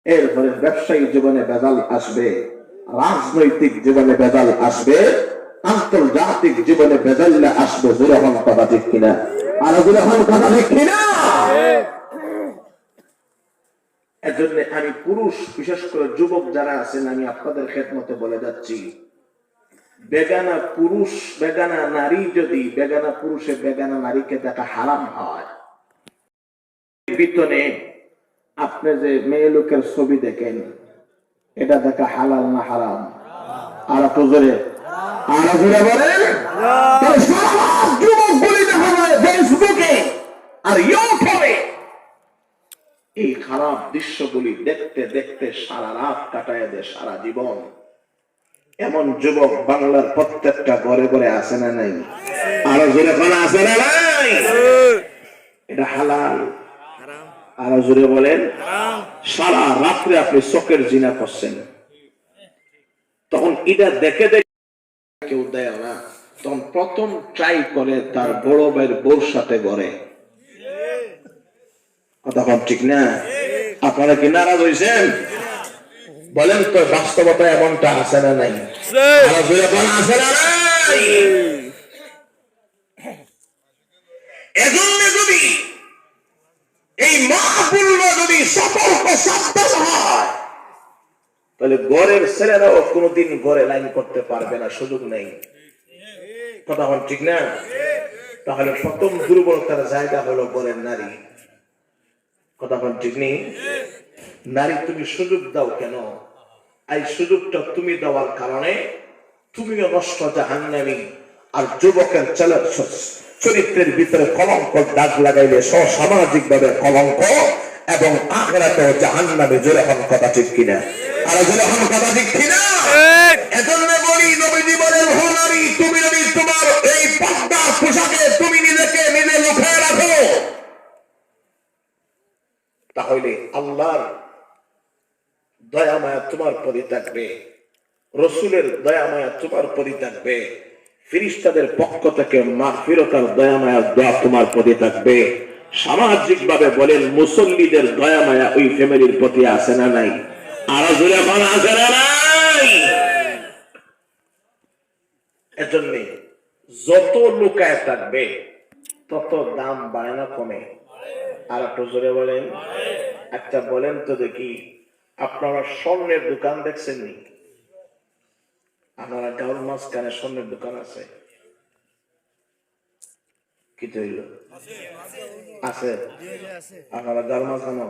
এরপরে ব্যবসায়িক জীবনে ভেজাল আসবে, রাজনৈতিক জীবনে ভেজাল আসবে, আন্তর্জাতিক জীবনে ভেজাল আসবে। জোরে হন কথা ঠিক কিনা? আর জোরে হন কথা ঠিক কিনা? এজন্য আমি পুরুষ, বিশেষ করে যুবক যারা আছেন, আমি আপনাদের খেদমতে বলে যাচ্ছি, বেগানা পুরুষ, বেগানা নারী, যদি বেগানা পুরুষে বেগানা নারীকে দেখা হারাম হয়, ভিতরে আপনি যে মেয়ে লোকের ছবি দেখেন, এটা দেখা হালাল না হারাম? আর একটু জোরে, আর জোরে বলেন। যুবক বলি দেখা যায় ফেসবুকে আর ইউটিউবে এই খারাপ দৃশ্যগুলি দেখতে দেখতে সারা রাত কাটায় দেয়, সারা জীবন। এমন যুবক বাংলার প্রত্যেকটা ঘরে ঘরে আছে না নাই? আরো জোরে বলা আছে না নাই? এটা হালাল? আরো জোরে বলেন। সারা রাত্রে আপনি চোখের জিনা করছেন, তখন এটা দেখে দেখে কেউ দেয় না, তখন প্রথম ট্রাই করে তার বড় ভাইয়ের বউর সাথে ঘরে। কথা ঠিক না? আপনারা কি নারাজ হয়েছেন? বলেন তো, বাস্তবতা এমনটা আছে না নাই? আছে না নাই? এজন্য যদি এই মাহফিলটা যদি সতর্ক সাবধান হয়, তাহলে ঘরের ছেলেরাও কোনোদিন ঘরে লাইন করতে পারবে না, সুযোগ নেই। কথা ঠিক না? তাহলে প্রথম দুর্বলতার জায়গা হলো ঘরের নারী। কথা ঠিক নেই? নারী তুমি সুযোগ দাও কেন? এই সুযোগটা তুমি দেওয়ার কারণে তুমিও নষ্ট, জাহান্নামী। আর যুবকের চরিত্রের ভিতরে কলঙ্ক দাগ লাগাইলে সামাজিক ভাবে কলঙ্ক, এবং আখিরাতেও জাহান্নামে। জোরে হন কথা ঠিক কিনা? আর জোরে হন কথা ঠিক কিনা? এজন্য বলি, নবীজি বলেন, ও নারী, তুমি যদি তোমার এই পর্দা পোশাকে তুমি নিজেকে নিজে লুকিয়ে রাখো, তাহলে আল্লাহর দয়া মায়া তোমার প্রতি থাকবে, রসুলের দয়া মায়া তোমার প্রতি থাকবে, ফেরেশতাদের পক্ষ থেকে মাগফিরাতের দয়া মায়া দোয়া তোমার প্রতি থাকবে। সামাজিক ভাবে বলেন, মুসল্লিদের দয়া মায়া ওই ফ্যামিলির প্রতি আছে না নাই? আরো জোরে বলা আছে না নাই? এজন্য যত লুকায় থাকবে তত দাম বাড়ে না কমে? আর একটু জোরে বলেন। একটা বলেন তো দেখি, আপনারা স্বর্ণের দোকান দেখছেন নি? আপনারা গাঁর মাঝখানে স্বর্ণের দোকান আছে? কি তৈরি আছে? আপনারা গাঁর মাঝখানে